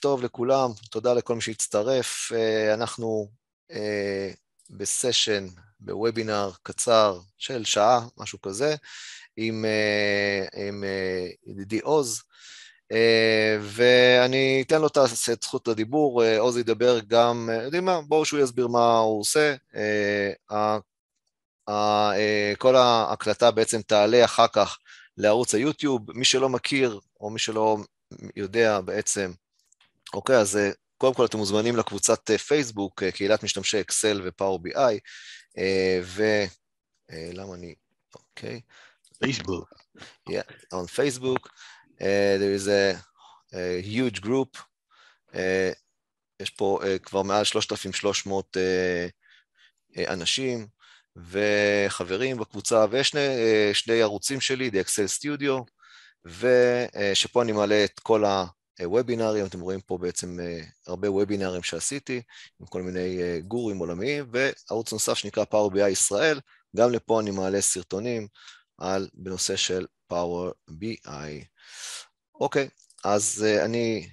טוב לכולם, תודה לכל מי שהצטרף. אנחנו בסשן, בוובינר קצר של שעה, משהו כזה, עם ידידי עוז, ואני אתן לו את זכות הדיבור. עוז ידבר גם, יודעים מה, בואו שהוא יסביר מה הוא עושה. כל ההקלטה בעצם תעלה אחר כך לערוץ היוטיוב. מי שלא מכיר, או מי שלא יודע בעצם, אוקיי, אז קודם כל אתם מוזמנים לקבוצת פייסבוק, קהילת משתמשי אקסל ופאור בי-איי, ולמה אני, אוקיי. Facebook. Yeah, on Facebook. There is a huge group. יש פה כבר מעל 3,300 אנשים וחברים בקבוצה, ויש שני ערוצים שלי, The Excel Studio, ושפה אני מעלה את כל הוובינרים. אתם רואים פה בעצם הרבה וובינרים שעשיתי, עם כל מיני גורים עולמיים, וערוץ נוסף שנקרא פאור בי-איי ישראל, גם לפה אני מעלה סרטונים בנושא של פאור בי-איי. אוקיי, אז אני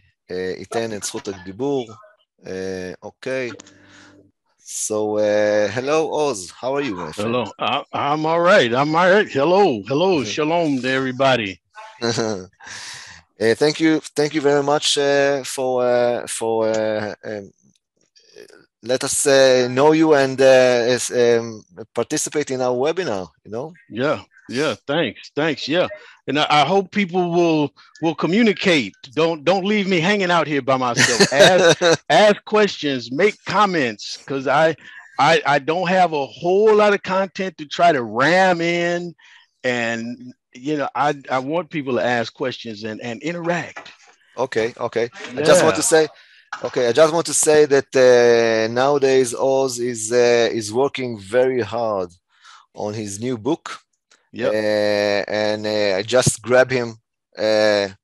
אתן את זכות הדיבור. אוקיי. So, hello, Oz. How are you, my friend? Hello. I'm all right. I'm all right. Hello. Shalom to everybody. Thank you very much for let us know you and participate in our webinar, you know? Yeah, thanks. Yeah. And I hope people will communicate. Don't leave me hanging out here by myself. Ask questions, make comments, because I don't have a whole lot of content to try to ram in, and you know, I want people to ask questions and interact. Okay. Yeah. I just want to say that nowadays Oz is working very hard on his new book. Yep. And I just grabbed him to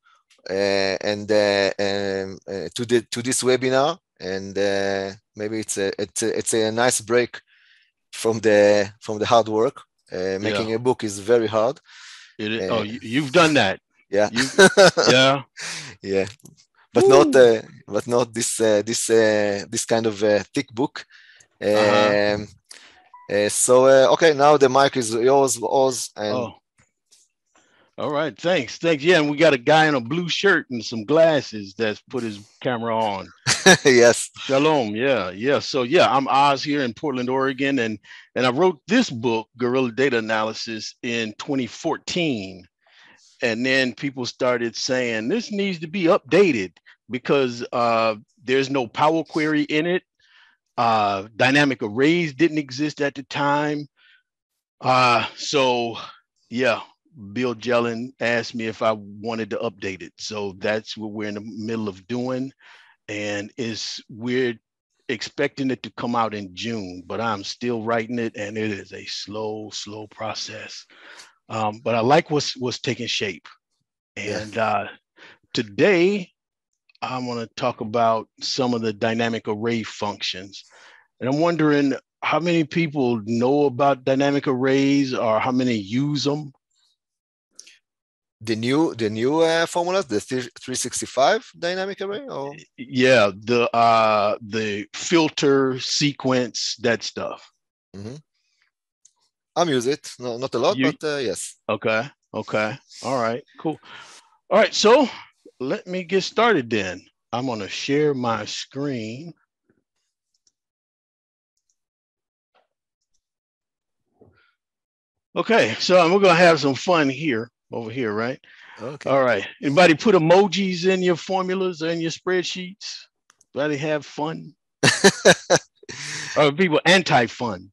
this webinar, and maybe it's a nice break from the hard work. Making a book is very hard. You've done that. Yeah. Yeah. But not this kind of thick book. So okay, now the mic is yours, Oz. And all right, thanks. Yeah, and we got a guy in a blue shirt and some glasses that's put his camera on. Yes. Shalom. Yeah. So yeah, I'm Oz here in Portland, Oregon, and I wrote this book, Guerrilla Data Analysis, in 2014, and then people started saying this needs to be updated because there's no Power Query in it. Dynamic arrays didn't exist at the time. So yeah, Bill Jelen asked me if I wanted to update it. So that's what we're in the middle of doing. And we're expecting it to come out in June, but I'm still writing it, and it is a slow process. But I like what's taking shape. And today, I want to talk about some of the dynamic array functions. And I'm wondering how many people know about dynamic arrays or how many use them? The new formulas, the 365 dynamic array? Or? Yeah, the filter, sequence, that stuff. Mm-hmm. I'm use it. No, not a lot, but yes. Okay. All right, cool. All right, so let me get started then. I'm going to share my screen. Okay, so we're going to have some fun over here, right? Okay. All right. Anybody put emojis in your formulas or in your spreadsheets? Anybody have fun? Or people anti-fun?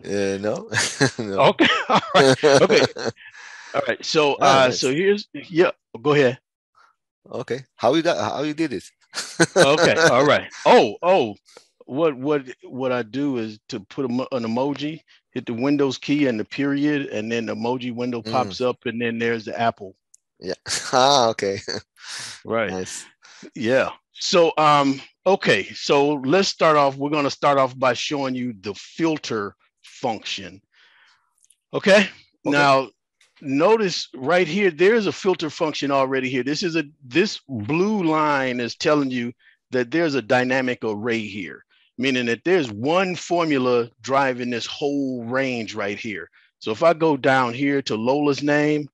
No. No. Okay. All right. Okay. All right. So nice. So here's go ahead. Okay. How you did it? Okay. All right. Oh. What I do is to put an emoji, hit the Windows key and the period, and then the emoji window pops up, and then there's the apple. Yeah. Okay. Right. Nice. Yeah. So okay. So let's start off. We're going to start off by showing you the filter function. Okay. Now, notice right here, there's a filter function already here. This blue line is telling you that there's a dynamic array here, meaning that there's one formula driving this whole range right here. So if I go down here to Lola's name,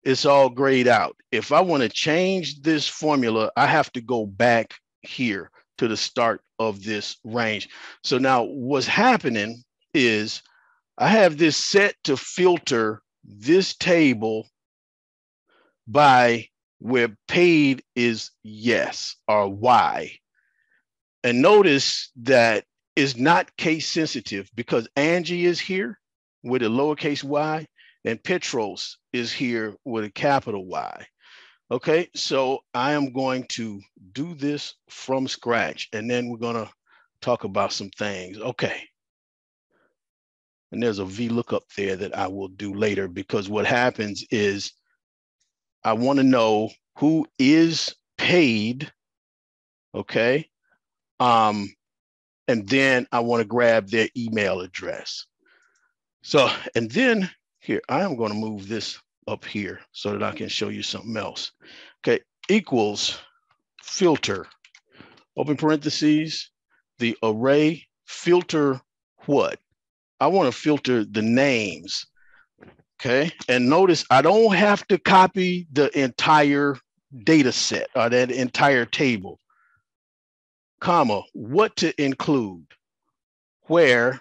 it's all grayed out. If I want to change this formula, I have to go back here to the start of this range. So now what's happening is I have this set to filter this table by where paid is yes or Y. And notice that it's not case sensitive because Angie is here with a lowercase y and Petros is here with a capital Y. Okay, so I am going to do this from scratch and then we're gonna talk about some things. Okay. And there's a VLOOKUP there that I will do later because what happens is I want to know who is paid, okay? And then I want to grab their email address. So, and then here, I am going to move this up here so that I can show you something else. Okay, equals filter, open parentheses, the array filter what? I want to filter the names, okay? And notice I don't have to copy the entire data set or that entire table, comma, what to include, where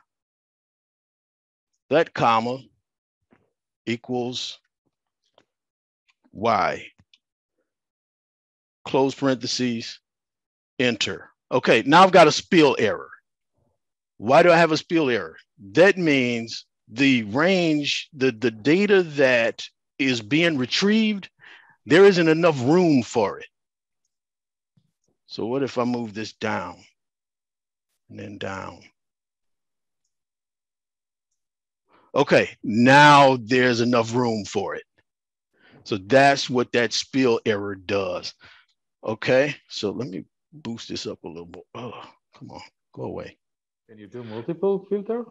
that comma equals Y, close parentheses, enter. Okay, now I've got a spill error. Why do I have a spill error? That means the range, the data that is being retrieved, there isn't enough room for it. So what if I move this down and then down? Okay, now there's enough room for it. So that's what that spill error does. Okay, so let me boost this up a little bit. Oh, come on, go away. Can you do multiple filter?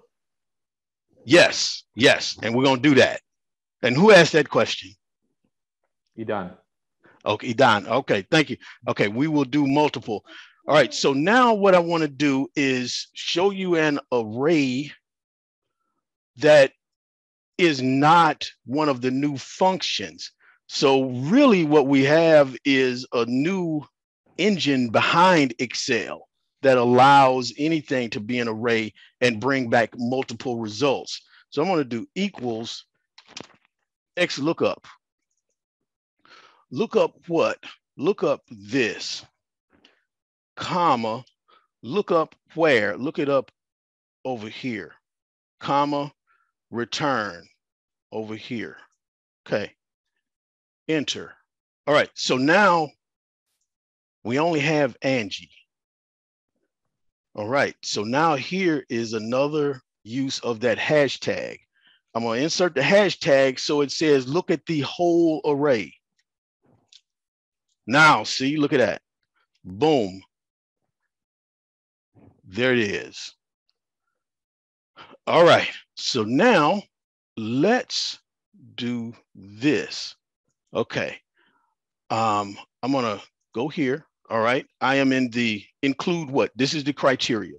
Yes, yes, and we're gonna do that. And who asked that question? Idan. Okay, Idan, okay, thank you. Okay, we will do multiple. All right, so now what I wanna do is show you an array that is not one of the new functions. So really what we have is a new engine behind Excel that allows anything to be an array and bring back multiple results. So I'm going to do equals X lookup. Look up what? Look up this, comma, look up where? Look it up over here, comma, return over here. Okay, enter. All right, so now we only have Angie. All right, so now here is another use of that hashtag. I'm going to insert the hashtag so it says, look at the whole array. Now, see, look at that. Boom. There it is. All right, so now let's do this. Okay, I'm going to go here. All right, I am in the include what? This is the criteria.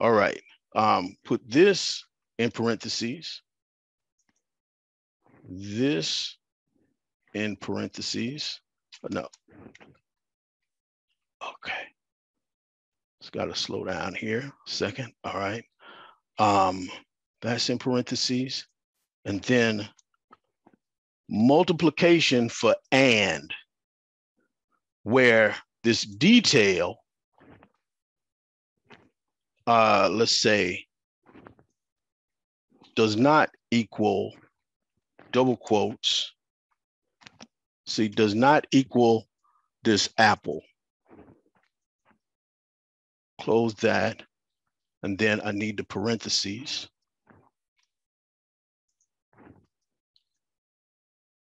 All right, put this in parentheses, this in parentheses. No. Okay, it's got to slow down here a second. All right, that's in parentheses, and then multiplication for and, where this detail, let's say, does not equal double quotes. See, does not equal this apple. Close that. And then I need the parentheses.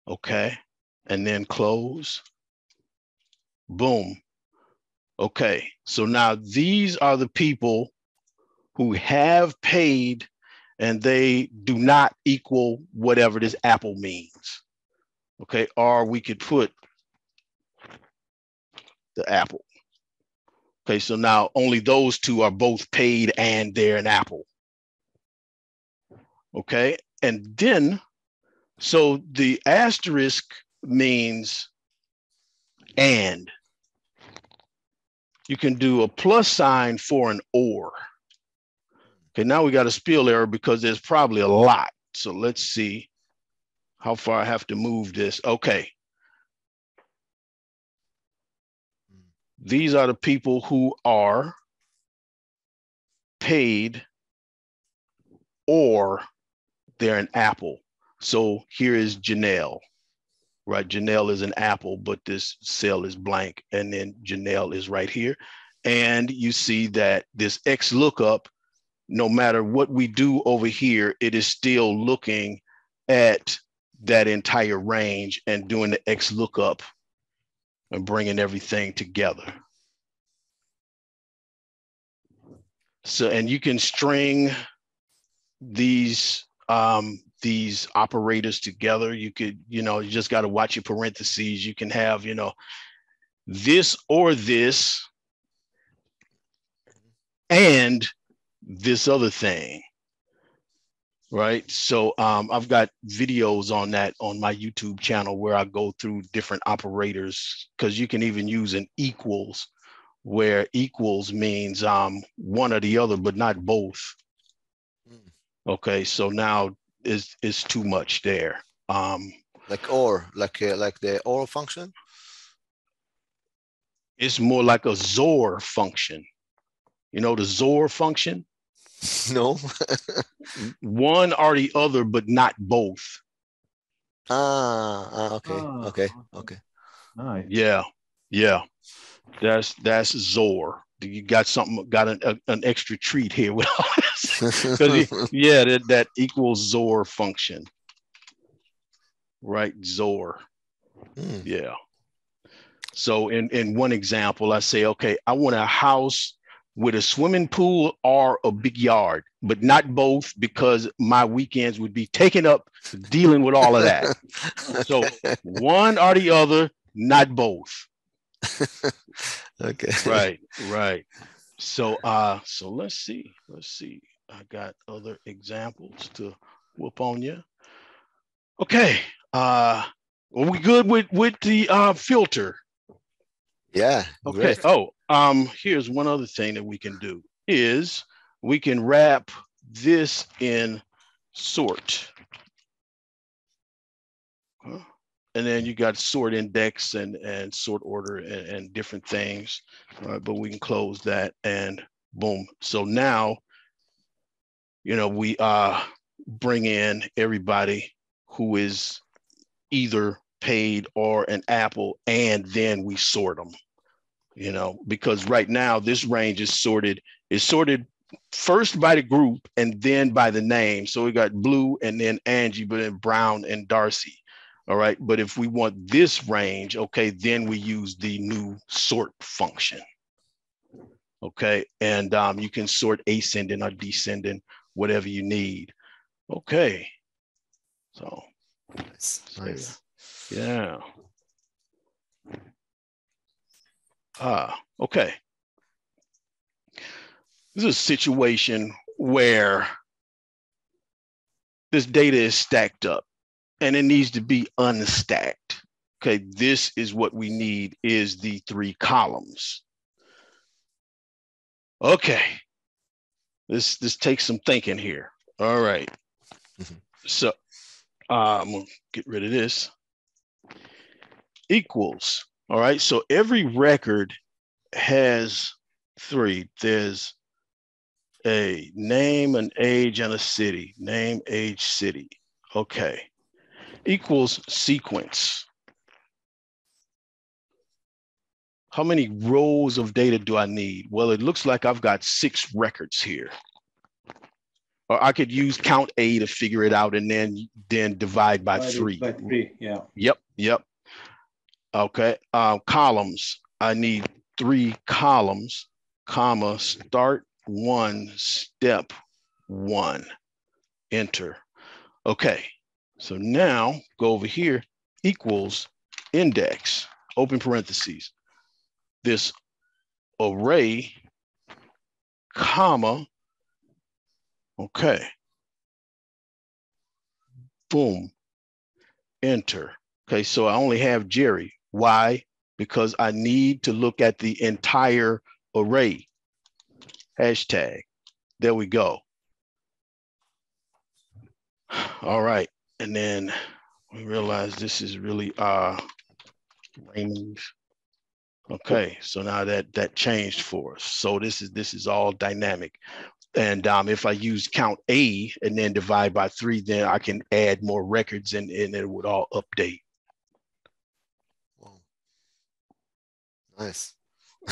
Okay. And then close. Boom. Okay. So now these are the people who have paid and they do not equal whatever this apple means. Okay, or we could put the apple. Okay, so now only those two are both paid and they're an apple. Okay, and then, so the asterisk means and. You can do a plus sign for an or. Okay, now we got a spell error because there's probably a lot. So let's see how far I have to move this. Okay. These are the people who are paid or they're an apple. So here is Janelle, right? Janelle is an apple, but this cell is blank. And then Janelle is right here. And you see that this X lookup, no matter what we do over here, it is still looking at that entire range and doing the X lookup and bringing everything together. So, and you can string these operators together. You could, you just got to watch your parentheses. You can have, this or this and this other thing, right? So I've got videos on that on my YouTube channel where I go through different operators, because you can even use an equals, where equals means one or the other, but not both. Okay, so now is too much there. Like or, like the or function? It's more like a XOR function. You know the XOR function? No. One or the other, but not both. Okay. Nice. Yeah. That's XOR. You got something, got an extra treat here with all this. Yeah, that equals XOR function. Right, XOR. Yeah. So in one example, I say, okay, I want a house with a swimming pool or a big yard, but not both, because my weekends would be taken up dealing with all of that. Okay. So one or the other, not both. Okay. Right. So let's see. I got other examples to whoop on you. Okay. Are we good with the filter? Yeah. Okay. Great. Here's one other thing that we can do is we can wrap this in sort. And then you got sort index and sort order and different things. All right, but we can close that and boom. So now, we bring in everybody who is either paid or an apple, and then we sort them, because right now this range is sorted first by the group and then by the name. So we got Blue and then Angie, but then Brown and Darcy. All right, but if we want this range, okay, then we use the new sort function. Okay, and you can sort ascending or descending, whatever you need. Okay, so nice. Yeah. Okay. This is a situation where this data is stacked up and it needs to be unstacked. Okay, this is what we need, is the 3 columns. Okay, this takes some thinking here. All right. So I'm gonna get rid of this. Equals. All right, so every record has 3. There's a name, an age, and a city. Name, age, city. Okay. Equals sequence. How many rows of data do I need? Well, it looks like I've got 6 records here. Or I could use count A to figure it out and then divide by 3. By 3, yeah. Yep. Okay, columns. I need 3 columns, comma, start 1, step 1. enter. Okay, so now go over here, equals index, open parentheses, this array, comma, okay, boom, enter. Okay, so I only have Jerry. Why? Because I need to look at the entire array. Hashtag. There we go. All right. And then we realize this is really range. Okay, so now that changed for us. So this is all dynamic. And if I use count A and then divide by 3, then I can add more records and it would all update. Wow. Nice.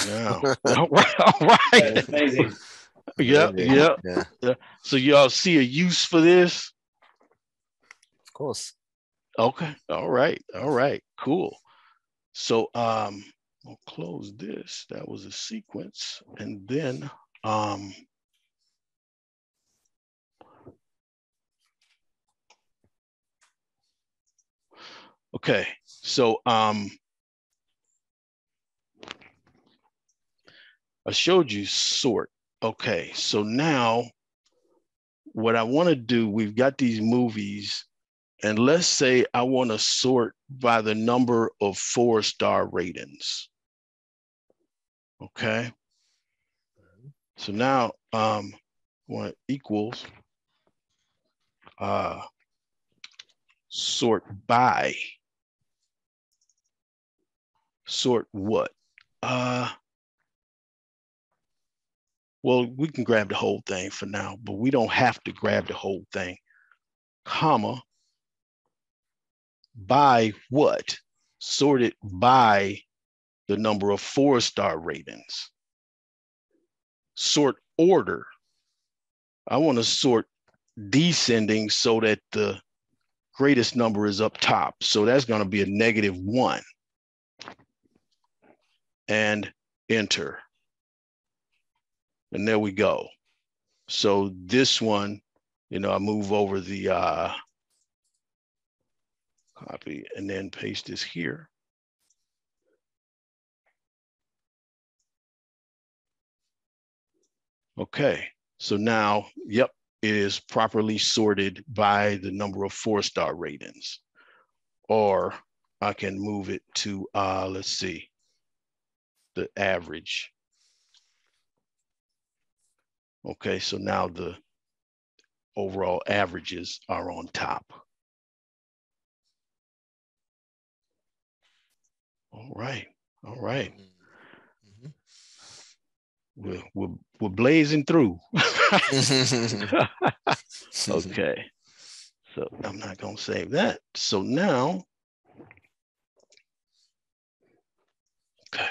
Yeah. All right. That's amazing. Yeah. Yeah. So y'all see a use for this? Of course. Okay. All right. Cool. So we'll close this. That was a sequence. And then okay. So I showed you sort. Okay. So now what I want to do, we've got these movies, and let's say I want to sort by the number of 4-star ratings. Okay. So now want equals sort by. Sort what? Well, we can grab the whole thing for now, but we don't have to grab the whole thing. Comma, by what? Sorted by the number of 4-star ratings. Sort order. I want to sort descending so that the greatest number is up top. So that's going to be a -1. And enter. And there we go. So this one, I move over the copy and then paste this here. Okay, so now, yep, it is properly sorted by the number of 4-star ratings. Or I can move it to, let's see, the average. Okay, so now the overall averages are on top. All right. We're blazing through. Okay, so I'm not gonna save that. So now, okay.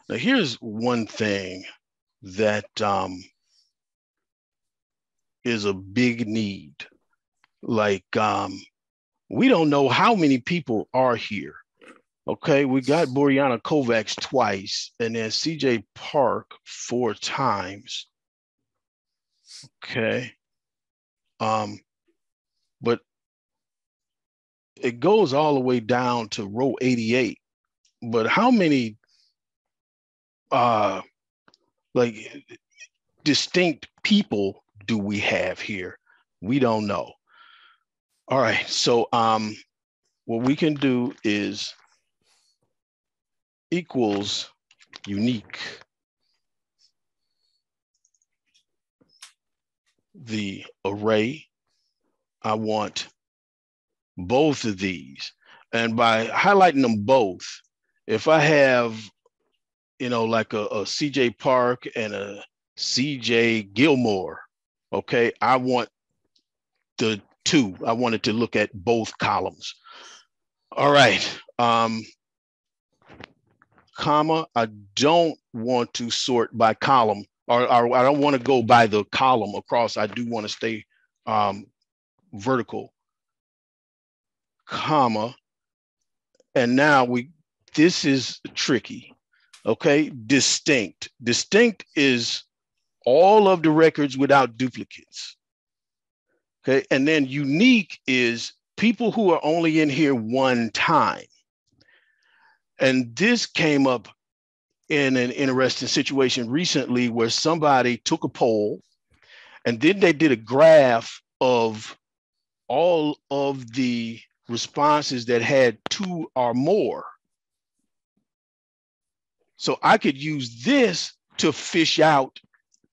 Now here's one thing that is a big need. Like we don't know how many people are here. Okay, we got Boriana Kovacs twice and then CJ Park 4 times. Okay. But it goes all the way down to row 88. But how many like distinct people do we have here? We don't know. All right, so what we can do is equals unique. The array, I want both of these. And by highlighting them both, if I have, like a CJ Park and a CJ Gilmore, okay, I want the two. I wanted to look at both columns. All right. Comma, I don't want to sort by column, or I don't want to go by the column across. I do want to stay vertical. Comma, and now this is tricky. Okay, distinct. Distinct is all of the records without duplicates. Okay, and then unique is people who are only in here one time. And this came up in an interesting situation recently where somebody took a poll and then they did a graph of all of the responses that had 2 or more. So I could use this to fish out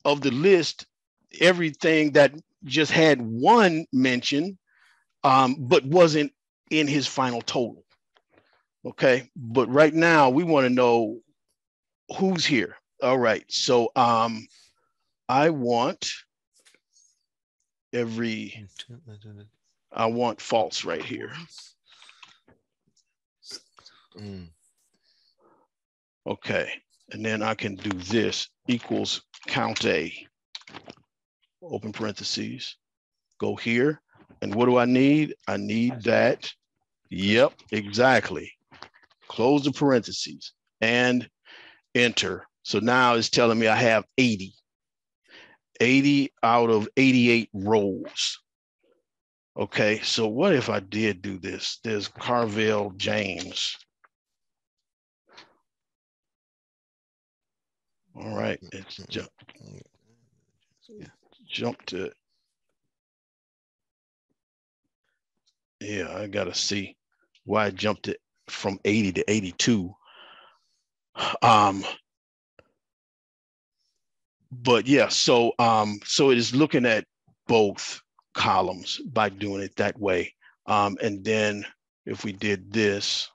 of the list everything that just had 1 mention, but wasn't in his final total. Okay, but right now we want to know who's here. All right, so I want false right here. Okay, and then I can do this equals count A, open parentheses, go here. And what do I need? I need that. Yep, exactly. Close the parentheses and enter. So now it's telling me I have 80 out of 88 rows. Okay, so what if I did do this? There's Carvel James. All right, it's jumped to, yeah, I gotta see why I jumped it from 80 to 82. But yeah, so it is looking at both columns by doing it that way. And then if we did this,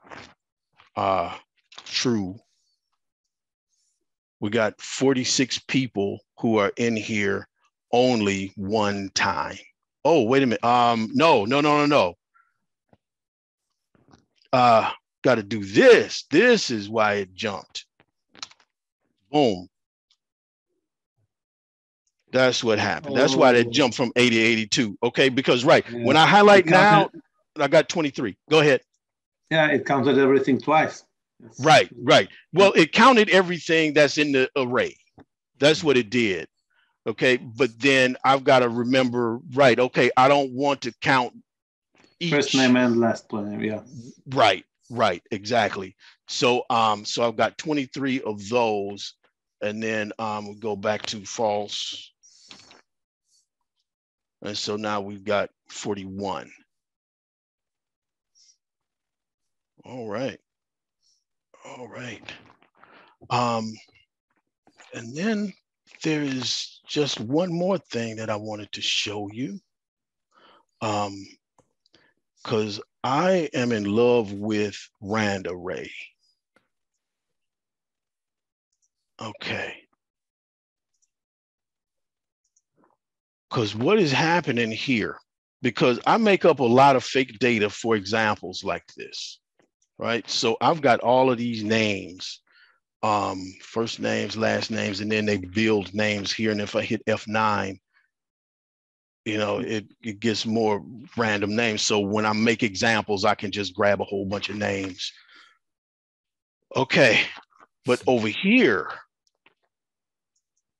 true, we got 46 people who are in here only one time. Oh, wait a minute. No. Got to do this. This is why it jumped. Boom. That's what happened. That's why they jumped from 80 to 82. Okay, because right, yeah. When I highlight now, I got 23. Go ahead. Yeah, it counted everything twice. Right. Well, it counted everything that's in the array. That's what it did. Okay, but then I've got to remember, right, okay, I don't want to count each. First name and last name, yeah. Right, exactly. So so I've got 23 of those, and then we'll go back to false. And so now we've got 41. All right. And then there is just one more thing that I wanted to show you. Because I am in love with rand array. Okay. Because what is happening here? Because I make up a lot of fake data for examples like this, right? So I've got all of these names, first names, last names, and then they build names here. And if I hit F9, you know, it gets more random names. So when I make examples, I can just grab a whole bunch of names. Okay, but over here,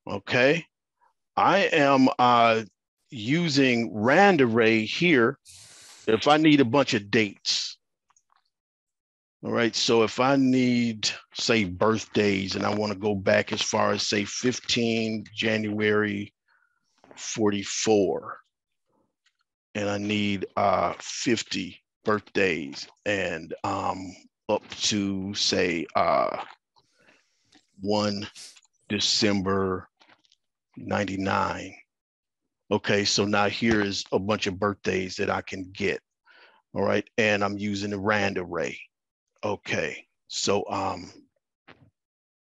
okay, I am using rand array here if I need a bunch of dates. All right, so if I need, say, birthdays, and I want to go back as far as, say, 15 January 44, and I need 50 birthdays, and up to, say, 1 December 99. Okay, so now here is a bunch of birthdays that I can get. All right, and I'm using the rand array. Okay, so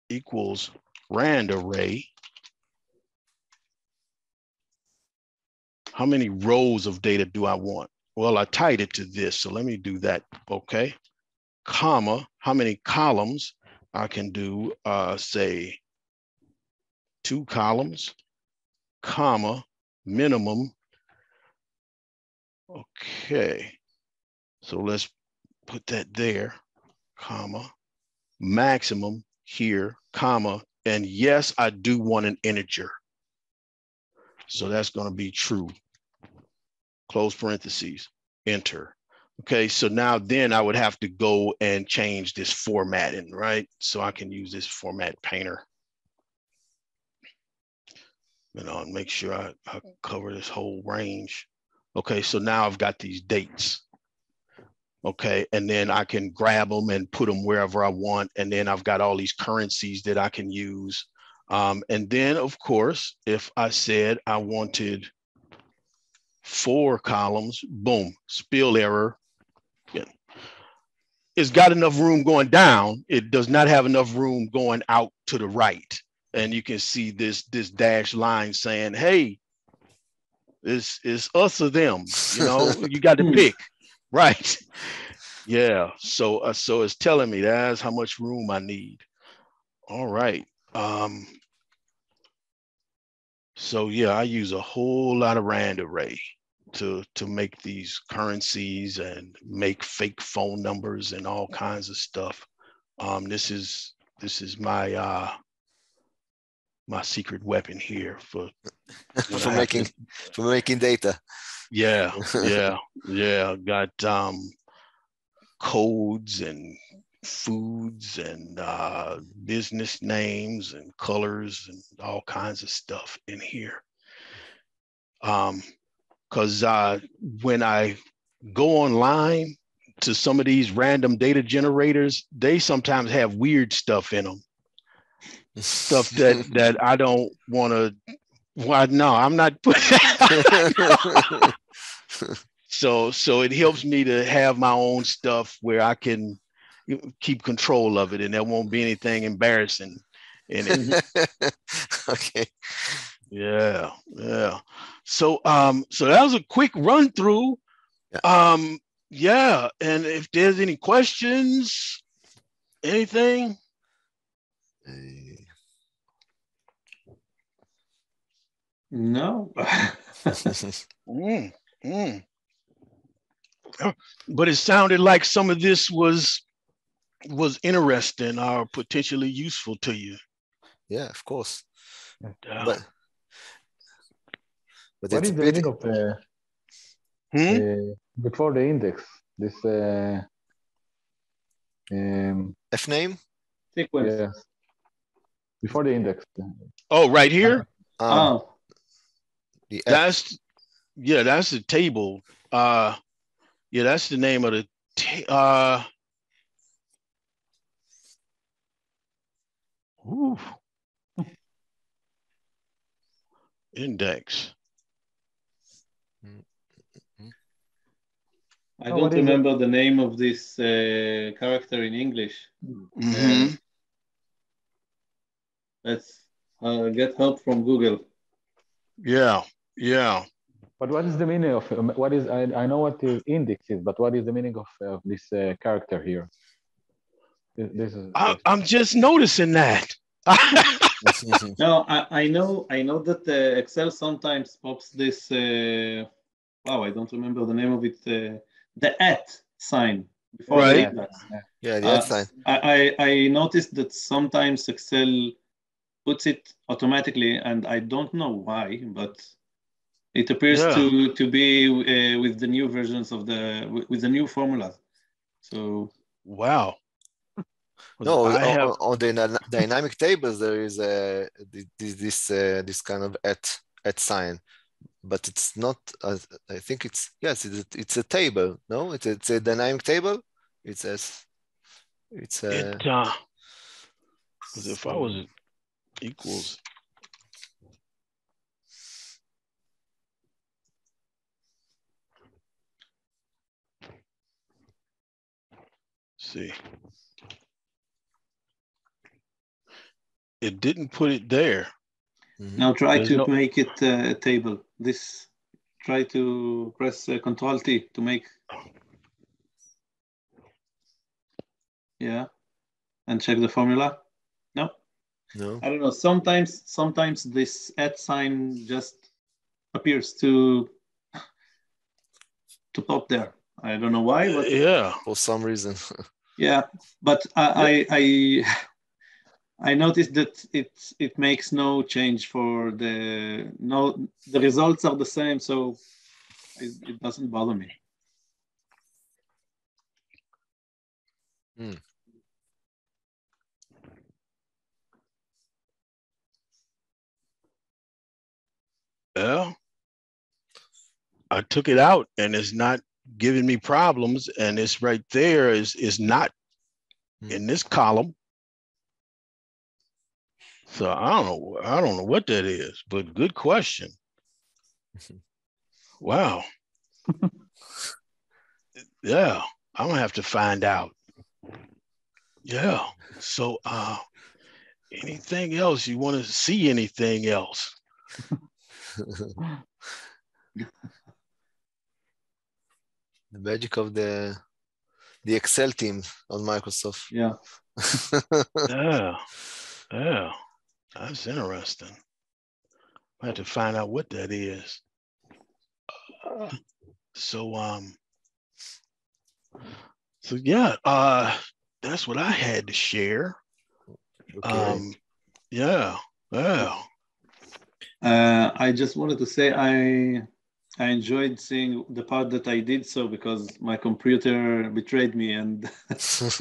equals rand array. How many rows of data do I want? Well, I tied it to this, so let me do that. Okay, comma, how many columns? I can do, say, 2 columns, comma, minimum. Okay, so let's put that there, comma, maximum here, comma, and yes, I do want an integer. So that's going to be true. Close parentheses, enter. Okay, so now then I would have to go and change this formatting, right? So I can use this format painter. And make sure I cover this whole range. Okay, so now I've got these dates. Okay, and then I can grab them and put them wherever I want. And then I've got all these currencies that I can use. And then, of course, if I said I wanted 4 columns, boom, spill error. Yeah. It's got enough room going down. It does not have enough room going out to the right. And you can see this dashed line saying, hey, it's us or them, you got to pick, right? Yeah, so it's telling me that's how much room I need. All right. So yeah, I use a whole lot of rand array to make these currencies and make fake phone numbers and all kinds of stuff. This is my my secret weapon here for making data. Yeah. Got codes and foods and business names and colors and all kinds of stuff in here. Because when I go online to some of these random data generators, they sometimes have weird stuff in them. Stuff that I don't want to. Well, no, I'm not. So it helps me to have my own stuff where I can keep control of it, and there won't be anything embarrassing in it. Okay. Yeah. So so that was a quick run through. Yeah, and if there's any questions, anything. No. But it sounded like some of this was interesting or potentially useful to you. Yeah, of course. Yeah. But what is the meaning of before the index? This F name? Sequence. Yes. Before the index. Oh, right here? That's the table. Yeah, that's the name of the index. I don't remember the name of this character in English. Let's get help from Google. Yeah. But what is the meaning of what is? I know what the index is, but what is the meaning of this character here? This is. I'm just noticing that. No, I know that Excel sometimes pops this. Wow, I don't remember the name of it. The @ sign before right. the index. Yeah, the @ sign. I noticed that sometimes Excel puts it automatically, and I don't know why, but it appears to be with the new versions of with the new formulas. So wow. No, on the dynamic tables there is this kind of @ sign, but it's not. I think it's a table. No, it's a dynamic table. It says it's a. Because if I was equals. See. It didn't put it there. Now try to make it a table. Try to press Ctrl+T to make. Yeah, and check the formula. No. I don't know. Sometimes this @ sign just appears to pop there. I don't know why, but yeah, for some reason. Yeah, but I I noticed that it makes no change for the results are the same, so it doesn't bother me. Well, I took it out and it's not giving me problems, and it's right there is not in this column. So I don't know what that is, but good question. Wow. Yeah, I'm gonna have to find out. Yeah. So anything else you want to see? Anything else? The magic of the Excel team on Microsoft. Yeah. Yeah, that's interesting. I have to find out what that is. So yeah, that's what I had to share. Okay. Yeah. I just wanted to say I enjoyed seeing the part that I did so because my computer betrayed me and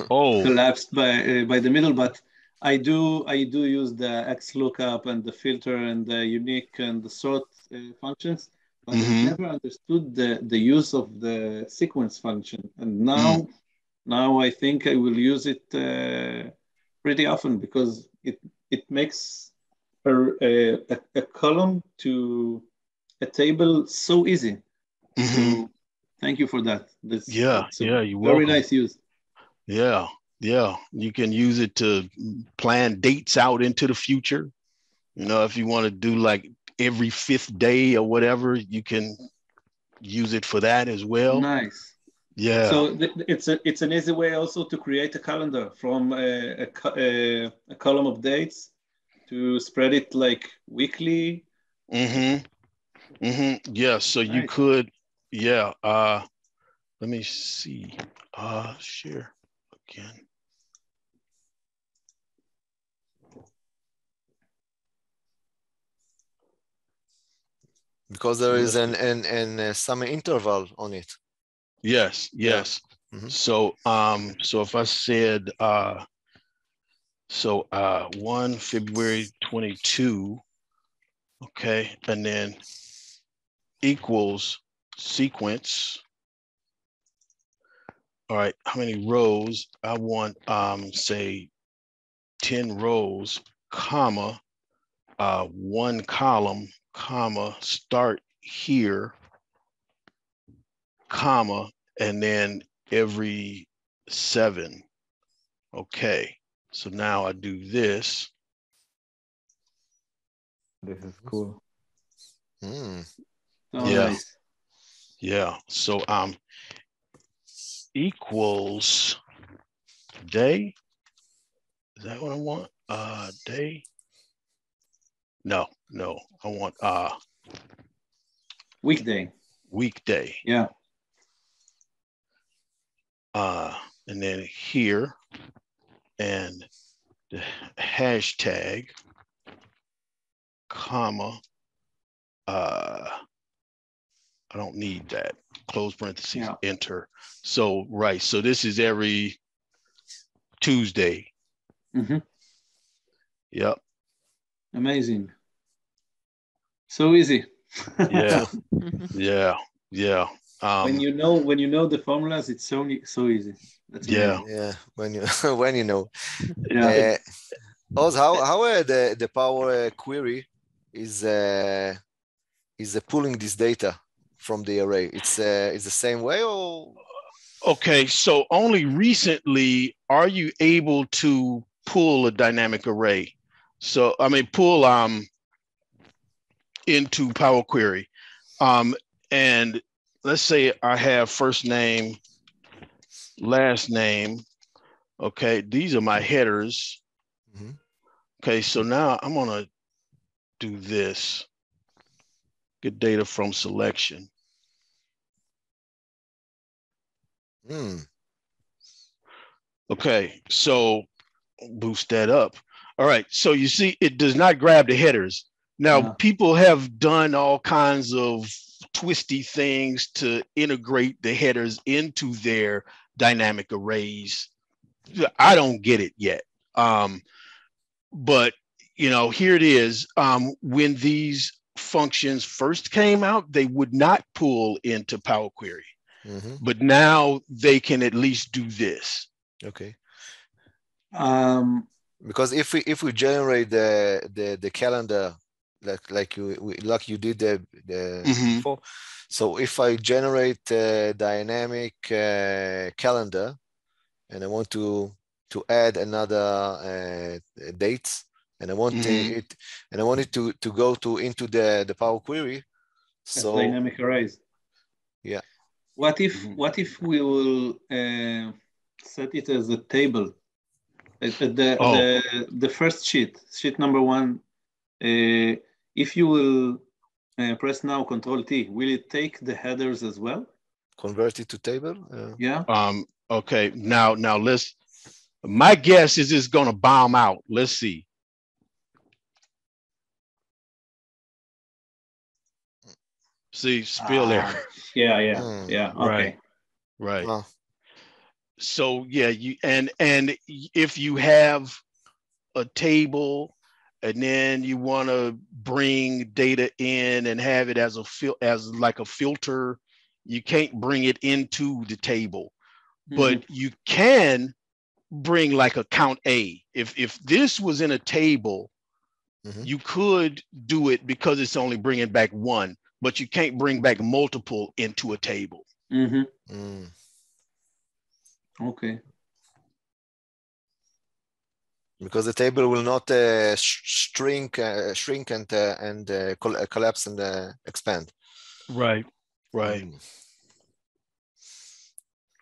collapsed by the middle. But I do use the XLOOKUP and the filter and the unique and the sort functions. But I never understood the use of the sequence function, and now I think I will use it pretty often because it makes a column to a table so easy. So thank you for that. You're very welcome. Nice use. Yeah, you can use it to plan dates out into the future. You know, if you want to do like every 5th day or whatever, you can use it for that as well. Nice. Yeah. So it's an easy way also to create a calendar from a column of dates to spread it like weekly. Yeah, so nice. You could, let me see, share again. Because there is some interval on it. Yes. So so if I said 1 February 22, okay, and then equals sequence. All right, how many rows? I want say 10 rows, comma, 1 column, comma, start here, comma, and then every 7. Okay, so now I do this. This is cool. Nice. Yeah, so equals day. Is that what I want? Day. No, I want weekday. Weekday. Yeah. And then here, and the hashtag, comma, I don't need that. Close parentheses, enter. So, right, so this is every Tuesday. Yep. Amazing. So easy. Yeah. When you know the formulas, it's so easy. That's amazing. Yeah. When you know. Yeah. Oz, how the Power Query is pulling this data from the array? It's the same way, or? Okay, so only recently are you able to pull a dynamic array. So I mean pull into Power Query. And let's say I have first name, last name. Okay, these are my headers. Okay, so now I'm gonna do this. Get data from selection. Okay, so boost that up. All right. So you see, it does not grab the headers. Now, people have done all kinds of twisty things to integrate the headers into their dynamic arrays. I don't get it yet. But, you know, here it is. When these functions first came out, they would not pull into Power Query. But now they can at least do this. Okay. Because if we generate the calendar like you did before, so if I generate a dynamic calendar and I want to add another date, and I want it to go into the Power Query. So dynamic arrays. Yeah. What if we will set it as a table? The first sheet number 1. If you will press now Control T, will it take the headers as well? Convert it to table? Yeah. Okay. Now let's. My guess is it's going to bomb out. Let's see. See, spill there. Yeah. Okay. Right. Oh. So yeah, you and if you have a table and then you want to bring data in and have it as like a filter, you can't bring it into the table, but you can bring like a count A. If this was in a table, you could do it because it's only bringing back 1, but you can't bring back multiple into a table. Okay. Because the table will not shrink and collapse and expand. Right.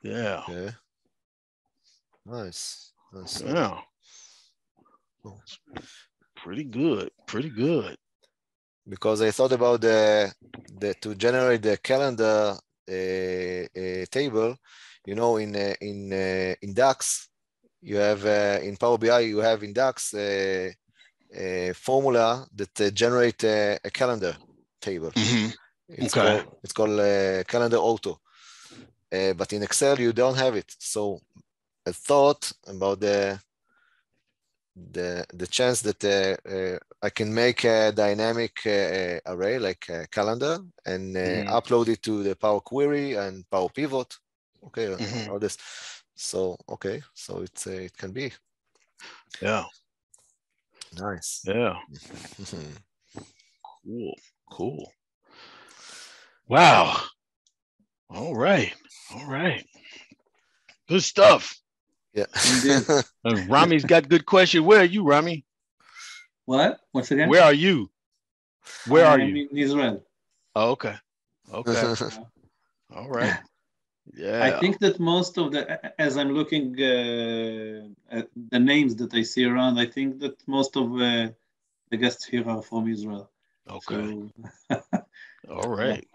Yeah. Okay. Nice. Yeah. Pretty good. Because I thought about to generate the calendar table, you know, in DAX, you have in Power BI, you have in DAX a formula that generate a calendar table. It's called calendar auto. But in Excel, you don't have it. So I thought about the chance that I can make a dynamic array like a calendar and upload it to the Power Query and Power Pivot. Okay, all this. So okay, so it can be. Yeah. Nice. Yeah. Cool. Wow. All right. Good stuff. Yeah. Rami's got good question. Where are you, Rami? What? Once again? Where are you? Where are you? In Israel. Oh, okay. All right. Yeah. I think that most of as I'm looking at the names that I see around, I think that most of the guests here are from Israel. Okay. So, all right.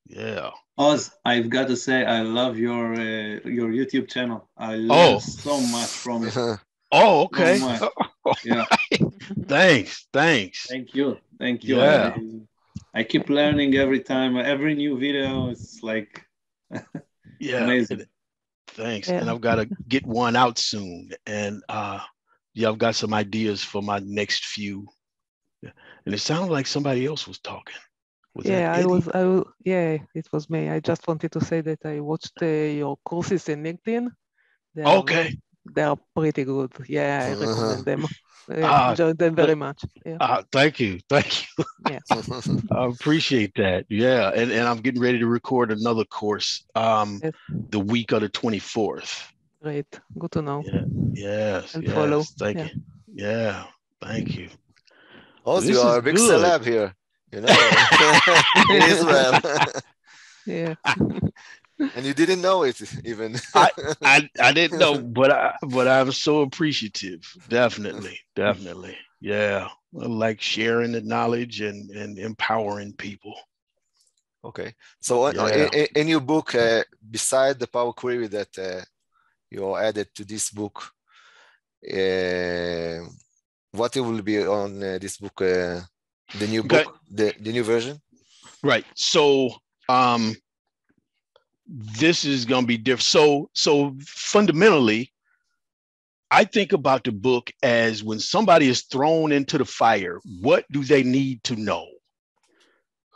Yeah. Oz, I've got to say, I love your YouTube channel. I learned so much from it. Oh, okay. So much. Yeah. Thanks. Thank you. Yeah. I keep learning every time. Every new video, it's like amazing. Thanks. Yeah. And I've got to get one out soon. And I've got some ideas for my next few. And it sounded like somebody else was talking. It was me. I just wanted to say that I watched your courses in LinkedIn. They are pretty good. Yeah, I recommend them. I enjoyed them very much. Yeah. Thank you. Yeah. I appreciate that. Yeah, and I'm getting ready to record another course the week of the 24th. Great. Good to know. Yes. Follow. Thank you. Yeah. Thank you. Oz, you are a big celeb here. You know, in Israel. Yeah. And you didn't know it even. I didn't know, but I'm so appreciative. Definitely. Yeah. I like sharing the knowledge and empowering people. Okay. So in your book, beside the Power Query that you added to this book, what it will be on this book, the new book, the new version? Right. So this is going to be different. So fundamentally, I think about the book as when somebody is thrown into the fire, what do they need to know?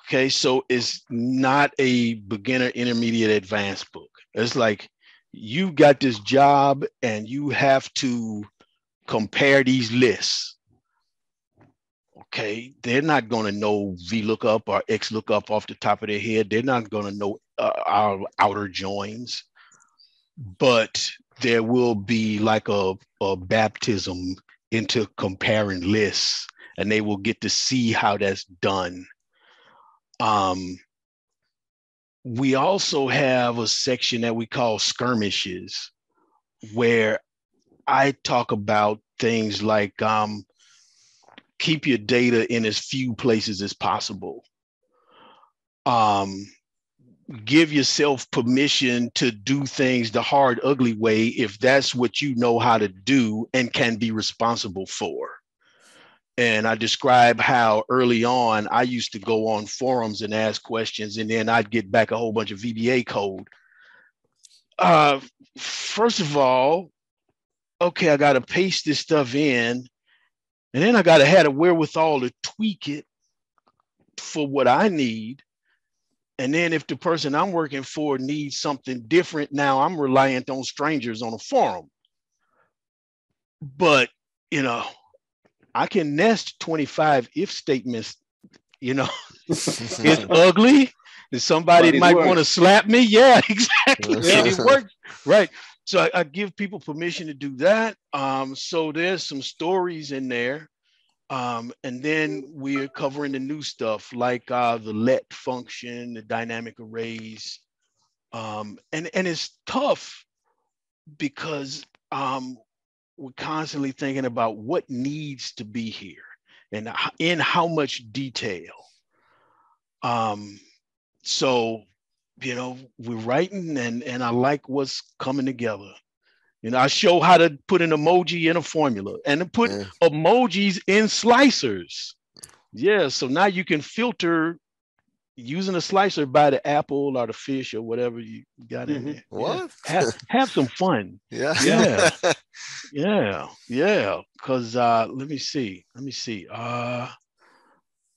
Okay, so it's not a beginner, intermediate, advanced book. It's like you got this job and you have to compare these lists. Okay, they're not going to know VLOOKUP or XLOOKUP off the top of their head. They're not going to know our outer joins, but there will be like a baptism into comparing lists, and they will get to see how that's done. We also have a section that we call skirmishes, where I talk about things like keep your data in as few places as possible. Give yourself permission to do things the hard, ugly way if that's what you know how to do and can be responsible for. And I describe how early on I used to go on forums and ask questions, and then I'd get back a whole bunch of VBA code. First of all, okay, I got to paste this stuff in, and then I got to have the wherewithal to tweak it for what I need. And then if the person I'm working for needs something different, now I'm reliant on strangers on a forum. But, you know, I can nest 25 if statements, you know. It's ugly. And somebody might want to slap me. Yeah, exactly. And it works. Right. So I give people permission to do that. So there's some stories in there. And then we're covering the new stuff like the let function, the dynamic arrays. And it's tough because we're constantly thinking about what needs to be here and in how much detail. So, you know, we're writing and I like what's coming together. You know, I show how to put an emoji in a formula and to put emojis in slicers. Yeah, so now you can filter using a slicer by the apple or the fish or whatever you got in there. What? Yeah. Have some fun. Yeah. Because let me see.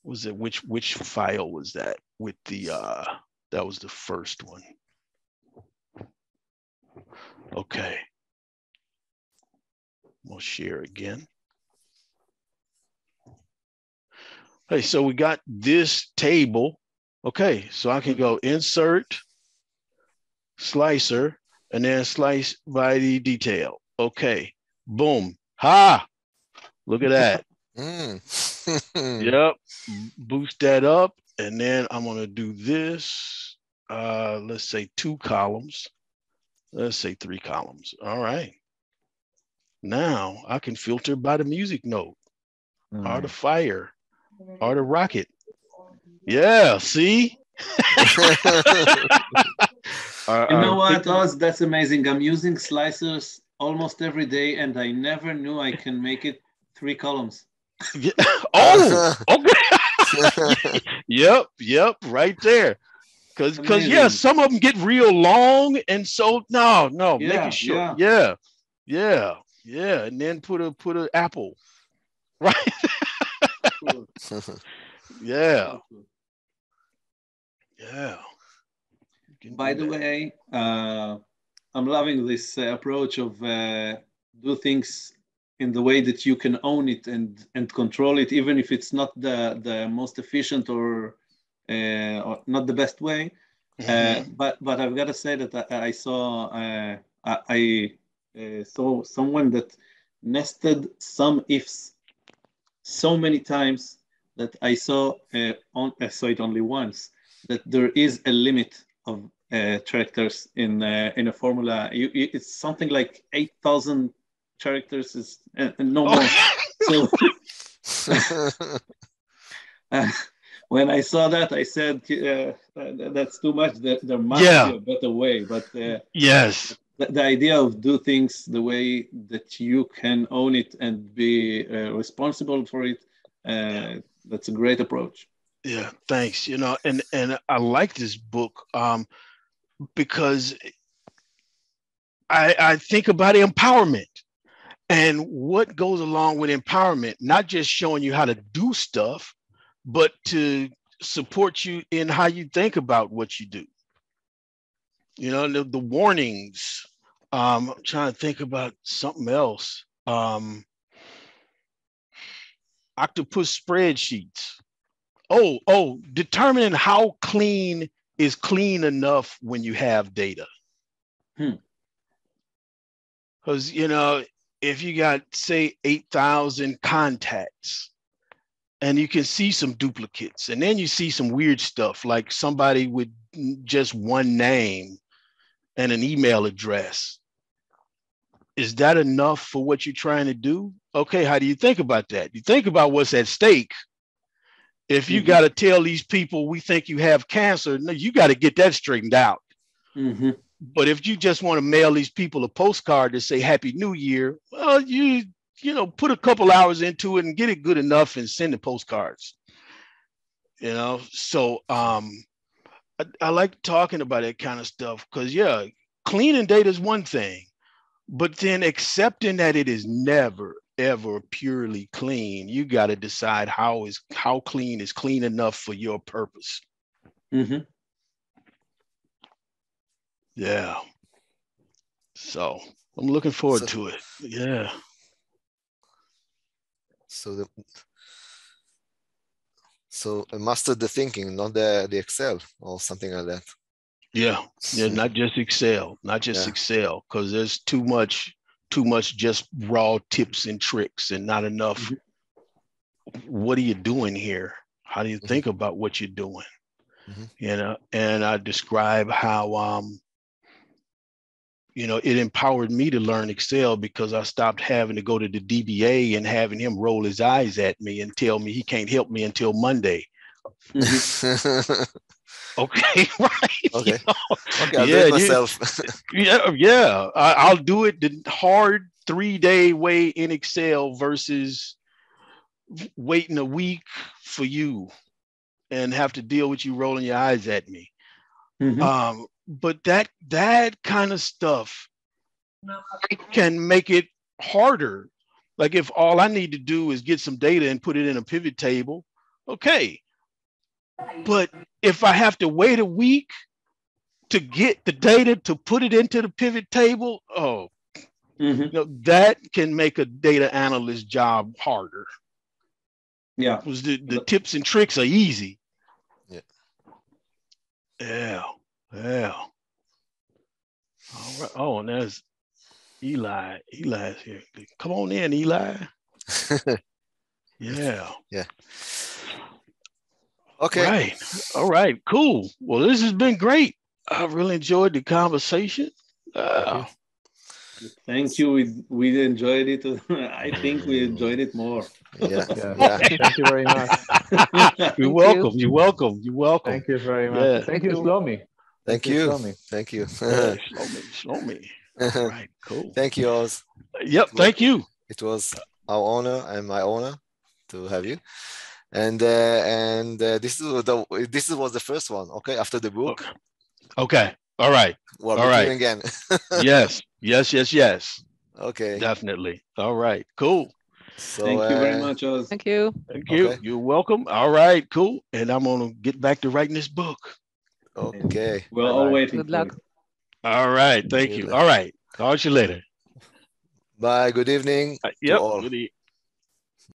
Was it which file was that with the that was the first one. Okay. We'll share again. Hey, so we got this table. Okay, so I can go insert, slicer, and then slice by the detail. Okay, boom. Ha! Look at that. Yep. Boost that up. And then I'm going to do this. Let's say 2 columns. Let's say 3 columns. All right. Now I can filter by the music note or the fire or the rocket. Yeah, see? You know what, Oz? That's amazing. I'm using slicers almost every day, and I never knew I can make it 3 columns. Yeah. Oh, okay. Yep, right there. Because yeah, some of them get real long, and so no, make it short. Yeah, and then put a apple, right? Yeah. By the way, I'm loving this approach of do things in the way that you can own it and control it, even if it's not the most efficient or not the best way. But I've got to say that I saw someone that nested some ifs so many times that I saw it only once, that there is a limit of characters in a formula. It's something like 8,000 characters and no more. So when I saw that, I said, that's too much. There must be a better way. But yes. the idea of do things the way that you can own it and be responsible for it. That's a great approach. Yeah, thanks. You know, and I like this book because I think about empowerment and what goes along with empowerment, not just showing you how to do stuff, but to support you in how you think about what you do. You know, the warnings. I'm trying to think about something else. Octopus spreadsheets. Determining how clean is clean enough when you have data. Because, you know, if you got, say, 8,000 contacts and you can see some duplicates, and then you see some weird stuff like somebody with just one name and an email address. Is that enough for what you're trying to do? Okay, how do you think about that? You think about what's at stake. If you got to tell these people we think you have cancer, no, you got to get that straightened out. But if you just want to mail these people a postcard to say Happy New Year, well, you know, put a couple hours into it and get it good enough and send the postcards. You know, so I like talking about that kind of stuff because, yeah, cleaning data is one thing, but then accepting that it is never, ever purely clean. You got to decide how clean is clean enough for your purpose. Yeah. So I'm looking forward to it. Yeah. So master the thinking, not the Excel or something like that. Yeah, not just Excel, Excel, because there's too much just raw tips and tricks and not enough. What are you doing here? How do you think about what you're doing? You know, and I describe how you know, it empowered me to learn Excel because I stopped having to go to the DBA and having him roll his eyes at me and tell me he can't help me until Monday. Okay, right. Okay. You know? Okay, I'll do it myself. I'll do it the hard 3-day way in Excel versus waiting a week for you and have to deal with you rolling your eyes at me. But that kind of stuff can make it harder. Like if all I need to do is get some data and put it in a pivot table, okay. But if I have to wait a week to get the data to put it into the pivot table, you know, that can make a data analyst job harder. Yeah. Because the tips and tricks are easy. Yeah. All right. Oh, and there's Eli. Eli's here. Come on in, Eli. Yeah. Okay. Right. All right. Cool. Well, this has been great. I really enjoyed the conversation. Thank you. We enjoyed it. I think we enjoyed it more. Yeah. Thank you very much. You're welcome. You're welcome. Thank you very much. Yeah. Thank you, Shlomi. Thank you. Shlomi. All right, cool. Thank you, Oz. Yep, thank you. It was our honor and my honor to have you. And this was the first one, okay, after the book. Okay. All right. Well, all right. Again. Yes. Okay. Definitely. All right. Cool. So, thank you very much, Oz. Thank you. Thank you. Okay. You're welcome. All right. Cool. And I'm going to get back to writing this book. Okay. We're all waiting. Good luck. All right. Thank you. All right. Talk to you later. Bye. Good evening. Yep. To all. Good evening.